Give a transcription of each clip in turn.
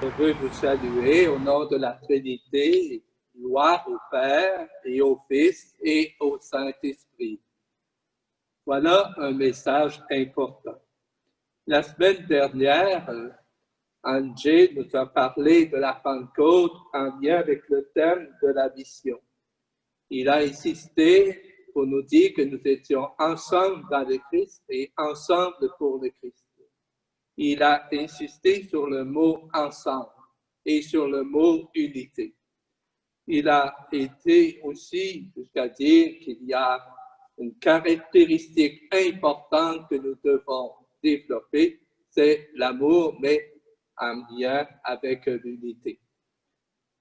Je veux vous saluer au nom de la Trinité, gloire au Père et au Fils et au Saint-Esprit. Voilà un message important. La semaine dernière, Andrzej nous a parlé de la Pentecôte en lien avec le thème de la mission. Il a insisté pour nous dire que nous étions ensemble dans le Christ et ensemble pour le Christ. Il a insisté sur le mot ensemble et sur le mot unité. Il a été aussi jusqu'à dire qu'il y a une caractéristique importante que nous devons développer, c'est l'amour, mais en lien avec l'unité,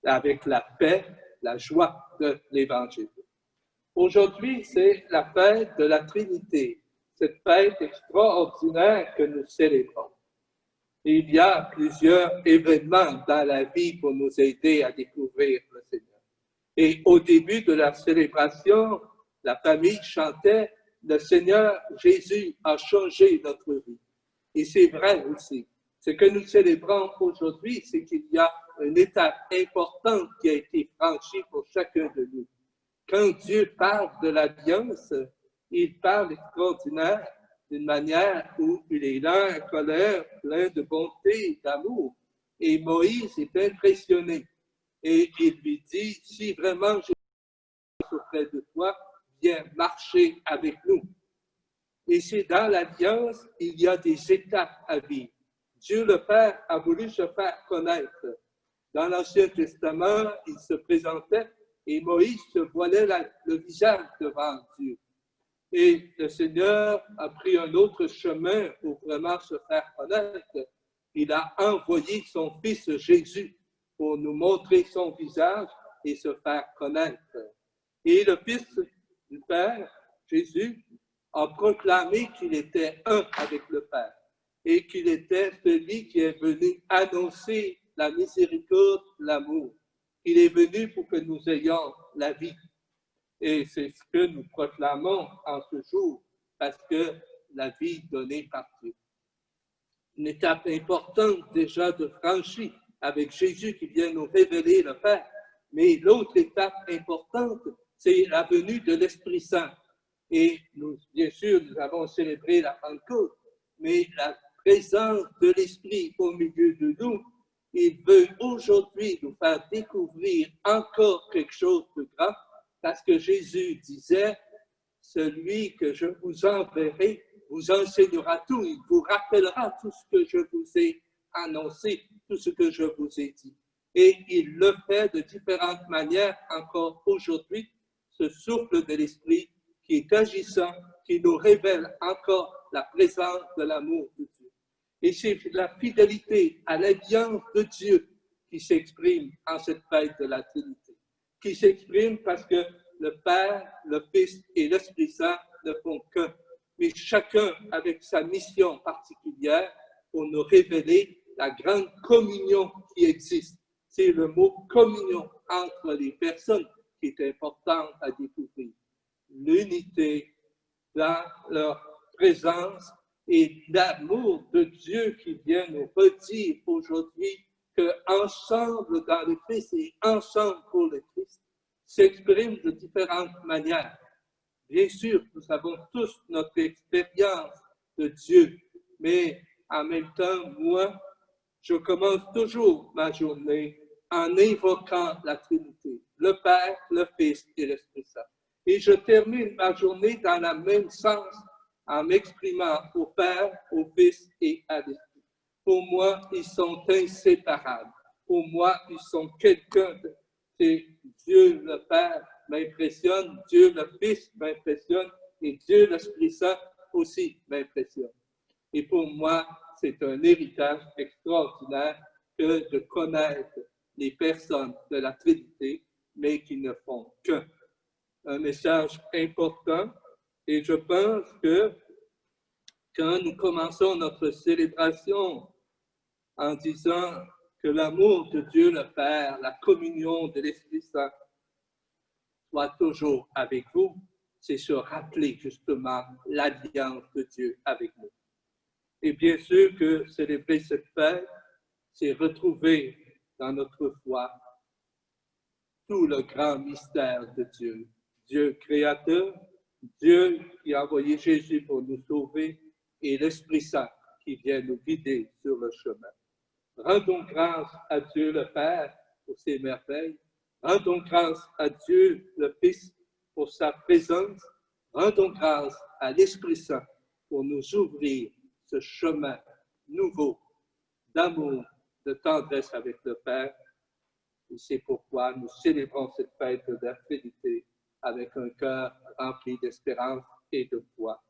avec la paix, la joie de l'Évangile. Aujourd'hui, c'est la fête de la Trinité, cette fête extraordinaire que nous célébrons. Il y a plusieurs événements dans la vie pour nous aider à découvrir le Seigneur. Et au début de la célébration, la famille chantait « Le Seigneur Jésus a changé notre vie ». Et c'est vrai aussi. Ce que nous célébrons aujourd'hui, c'est qu'il y a une étape importante qui a été franchie pour chacun de nous. Quand Dieu parle de l'alliance, il parle extraordinaire d'une manière où il est là, en colère, plein de bonté, d'amour. Et Moïse est impressionné. Et il lui dit, si vraiment je suis auprès de toi, viens marcher avec nous. Et c'est dans l'alliance, il y a des étapes à vivre. Dieu le Père a voulu se faire connaître. Dans l'Ancien Testament, il se présentait et Moïse se voilait le visage devant Dieu. Et le Seigneur a pris un autre chemin pour vraiment se faire connaître. Il a envoyé son Fils Jésus pour nous montrer son visage et se faire connaître. Et le Fils du Père, Jésus, a proclamé qu'il était un avec le Père et qu'il était celui qui est venu annoncer la miséricorde, l'amour. Il est venu pour que nous ayons la vie. Et c'est ce que nous proclamons en ce jour, parce que la vie donnée par Dieu. Une étape importante déjà de franchir avec Jésus qui vient nous révéler le Père. Mais l'autre étape importante, c'est la venue de l'Esprit Saint. Et nous, bien sûr, nous avons célébré la Pentecôte, mais la présence de l'Esprit au milieu de nous, il veut aujourd'hui nous faire découvrir encore quelque chose de grand, parce que Jésus disait, celui que je vous enverrai vous enseignera tout, il vous rappellera tout ce que je vous ai annoncé, tout ce que je vous ai dit. Et il le fait de différentes manières encore aujourd'hui, ce souffle de l'Esprit qui est agissant, qui nous révèle encore la présence de l'amour de Dieu. Et c'est la fidélité à l'alliance de Dieu qui s'exprime en cette fête de la Trinité, qui s'exprime parce que le Père, le Fils et l'Esprit Saint ne font qu'un, mais chacun avec sa mission particulière pour nous révéler la grande communion qui existe. C'est le mot communion entre les personnes qui est important à découvrir. L'unité dans leur présence et l'amour de Dieu qui vient nous redire aujourd'hui qu'ensemble dans le Christ et ensemble pour le Christ s'exprime de différentes manières. Bien sûr, nous avons tous notre expérience de Dieu, mais en même temps, moi, je commence toujours ma journée en évoquant la Trinité, le Père, le Fils et l'Esprit Saint. Et je termine ma journée dans le même sens en m'exprimant au Père, au Fils et à l'Esprit. Pour moi, ils sont inséparables. Pour moi, ils sont quelqu'un. C'est Dieu le Père m'impressionne, Dieu le Fils m'impressionne et Dieu l'Esprit Saint aussi m'impressionne. Et pour moi, c'est un héritage extraordinaire que de connaître les personnes de la Trinité, mais qui ne font qu'un. Un message important, et je pense que quand nous commençons notre célébration en disant que l'amour de Dieu le Père, la communion de l'Esprit Saint soit toujours avec vous, c'est se rappeler justement l'alliance de Dieu avec nous. Et bien sûr que célébrer cette fête, c'est retrouver dans notre foi tout le grand mystère de Dieu. Dieu créateur, Dieu qui a envoyé Jésus pour nous sauver et l'Esprit Saint qui vient nous guider sur le chemin. Rendons grâce à Dieu le Père pour ses merveilles. Rendons grâce à Dieu le Fils pour sa présence. Rendons grâce à l'Esprit Saint pour nous ouvrir ce chemin nouveau d'amour, de tendresse avec le Père. Et c'est pourquoi nous célébrons cette fête de la Trinité avec un cœur rempli d'espérance et de foi.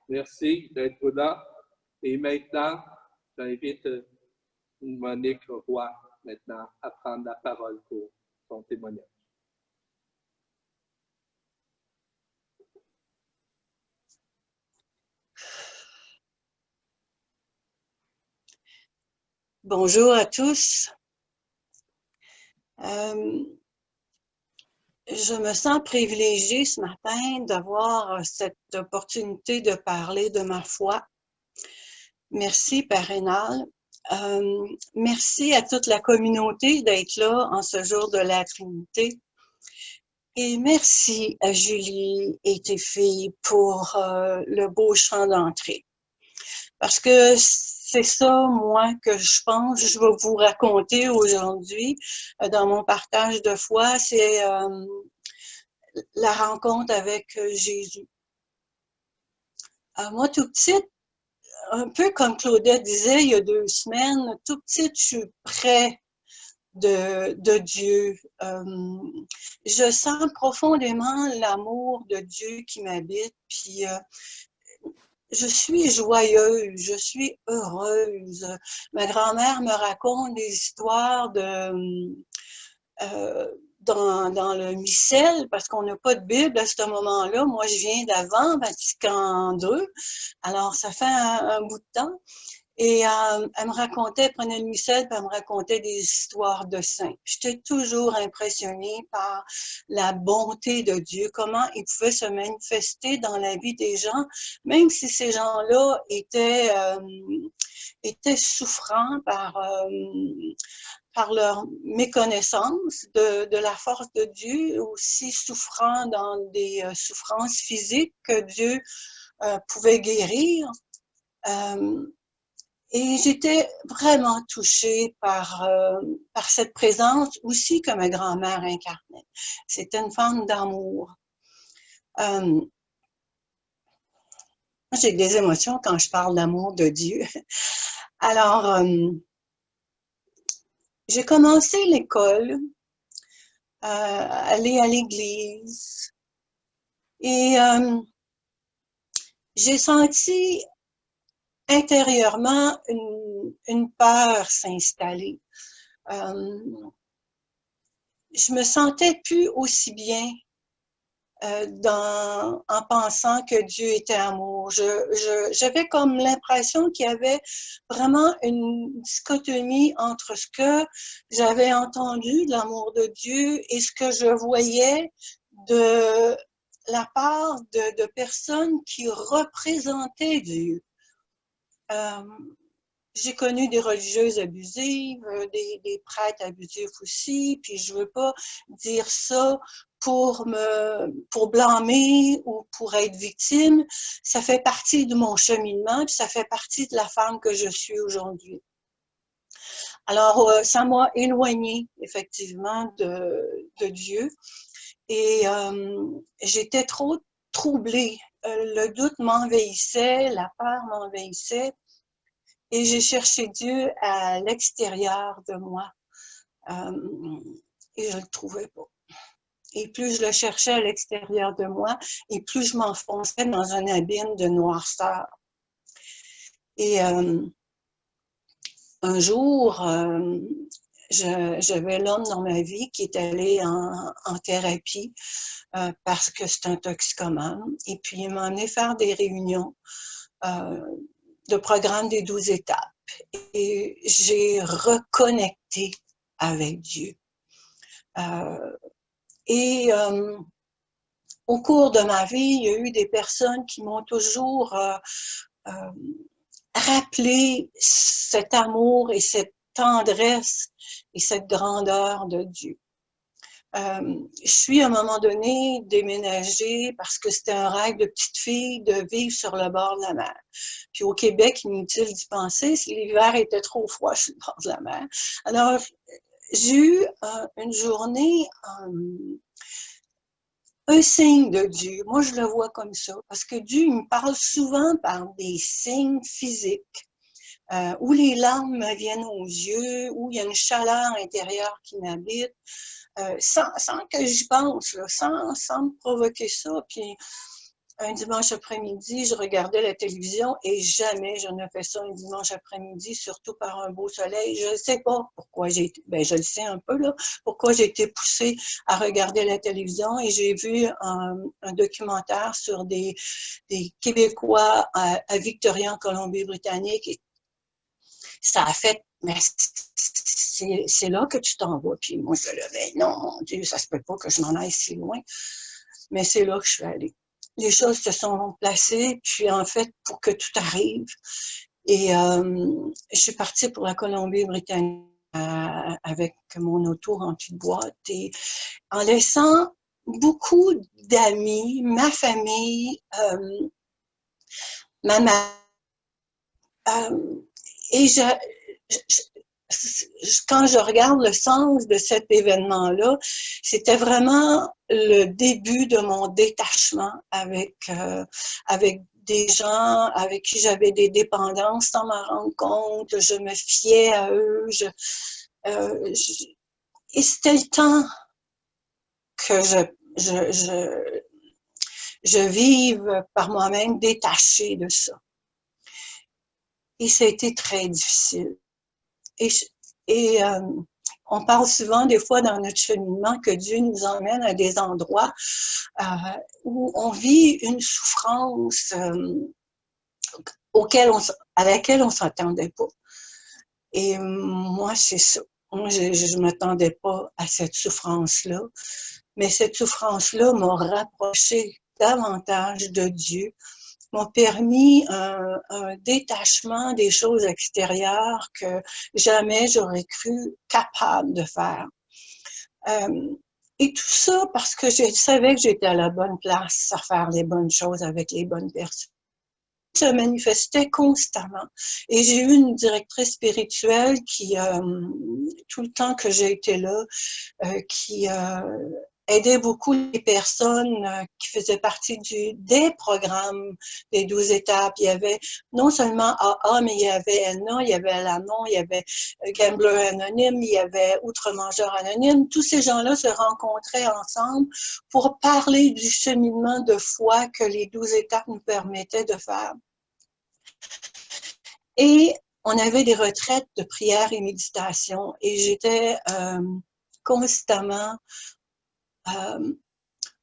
Merci d'être là. Et maintenant, j'invite Monique Roy maintenant à prendre la parole pour son témoignage. Bonjour à tous. Je me sens privilégiée ce matin d'avoir cette opportunité de parler de ma foi. Merci, Père Rénal. Merci à toute la communauté d'être là en ce jour de la Trinité. Et merci à Julie et tes filles pour le beau chant d'entrée. Parce que c'est ça, moi, que je pense, je vais vous raconter aujourd'hui dans mon partage de foi, c'est la rencontre avec Jésus. Moi, tout petite, un peu comme Claudette disait il y a 2 semaines, tout petite, je suis près de Dieu. Je sens profondément l'amour de Dieu qui m'habite, puis je suis joyeuse, je suis heureuse. Ma grand-mère me raconte des histoires dans le missel, parce qu'on n'a pas de Bible à ce moment-là. Moi, je viens d'avant Vatican II, alors ça fait un bout de temps. Et elle me racontait, elle prenait le missel, puis elle me racontait des histoires de saints. J'étais toujours impressionnée par la bonté de Dieu, comment il pouvait se manifester dans la vie des gens, même si ces gens-là étaient souffrants par leur méconnaissance de la force de Dieu, aussi souffrant dans des souffrances physiques que Dieu pouvait guérir. Et j'étais vraiment touchée par cette présence aussi que ma grand-mère incarnait. C'était une femme d'amour. J'ai des émotions quand je parle d'amour de Dieu. Alors, j'ai commencé l'école, aller à l'église, et j'ai senti intérieurement une peur s'installer. Je me sentais plus aussi bien en pensant que Dieu était amour. J'avais comme l'impression qu'il y avait vraiment une dichotomie entre ce que j'avais entendu de l'amour de Dieu et ce que je voyais de la part de personnes qui représentaient Dieu. J'ai connu des religieuses abusives, des prêtres abusifs aussi, puis je veux pas dire ça pour blâmer ou pour être victime. Ça fait partie de mon cheminement, puis ça fait partie de la femme que je suis aujourd'hui. Alors, ça m'a éloignée, effectivement, de Dieu. Et j'étais trop troublée. Le doute m'envahissait, la peur m'envahissait. Et j'ai cherché Dieu à l'extérieur de moi. Et je ne le trouvais pas. Et plus je le cherchais à l'extérieur de moi, et plus je m'enfonçais dans un abîme de noirceur. Et un jour, j'avais l'homme dans ma vie qui est allé en thérapie parce que c'est un toxicomane. Et puis, il m'a emmené faire des réunions de programme des 12 étapes. Et j'ai reconnecté avec Dieu. Au cours de ma vie, il y a eu des personnes qui m'ont toujours rappelé cet amour et cette tendresse et cette grandeur de Dieu. Je suis à un moment donné déménagée parce que c'était un rêve de petite fille de vivre sur le bord de la mer. Puis au Québec, inutile d'y penser, si l'hiver était trop froid sur le bord de la mer. Alors, j'ai eu une journée, un signe de Dieu. Moi, je le vois comme ça, parce que Dieu il me parle souvent par des signes physiques. Où les larmes me viennent aux yeux, où il y a une chaleur intérieure qui m'habite, sans que j'y pense, là, sans me provoquer ça. Puis un dimanche après-midi, je regardais la télévision et jamais je ne fais ça un dimanche après-midi, surtout par un beau soleil. Je ne sais pas pourquoi j'ai été, ben je le sais un peu là, pourquoi j'ai été poussée à regarder la télévision et j'ai vu un documentaire sur des Québécois à Victoria en Colombie-Britannique. Et ça a fait, mais c'est là que tu t'en vas. Puis moi, je me disais, non, mon Dieu, ça se peut pas que je m'en aille si loin. Mais c'est là que je suis allée. Les choses se sont placées, puis en fait, pour que tout arrive. Et je suis partie pour la Colombie-Britannique avec mon auto rempli de boîtes et en laissant beaucoup d'amis, ma famille, ma mère. Et quand je regarde le sens de cet événement-là, c'était vraiment le début de mon détachement avec des gens avec qui j'avais des dépendances sans m'en rendre compte. Je me fiais à eux. Et c'était le temps que je vive par moi-même détachée de ça. Et ça a été très difficile. Et on parle souvent des fois dans notre cheminement que Dieu nous emmène à des endroits où on vit une souffrance à laquelle on ne s'attendait pas. Et moi, c'est ça. Moi, je ne m'attendais pas à cette souffrance-là. Mais cette souffrance-là m'a rapproché davantage de Dieu, m'a permis un détachement des choses extérieures que jamais j'aurais cru capable de faire. Et tout ça parce que je savais que j'étais à la bonne place à faire les bonnes choses avec les bonnes personnes. Se manifestait constamment. Et j'ai eu une directrice spirituelle qui, tout le temps que j'ai été là, qui aidait beaucoup les personnes qui faisaient partie des programmes des 12 étapes. Il y avait non seulement AA, mais il y avait ELNA, il y avait Alanon, il y avait Gambler Anonyme, il y avait Outre-Mangeur Anonyme. Tous ces gens-là se rencontraient ensemble pour parler du cheminement de foi que les 12 étapes nous permettaient de faire. Et on avait des retraites de prière et méditation et j'étais constamment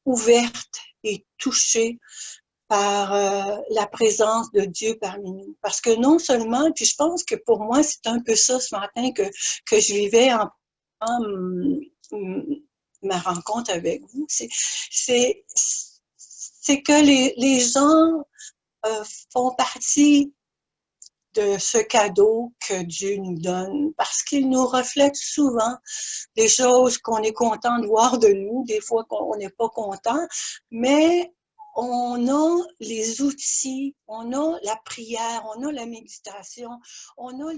ouverte et touchée par la présence de Dieu parmi nous. Parce que non seulement, puis je pense que pour moi, c'est un peu ça ce matin que je vivais en ma rencontre avec vous, c'est que les gens font partie de ce cadeau que Dieu nous donne, parce qu'il nous reflète souvent des choses qu'on est content de voir de nous, des fois qu'on n'est pas content, mais on a les outils, on a la prière, on a la méditation, on a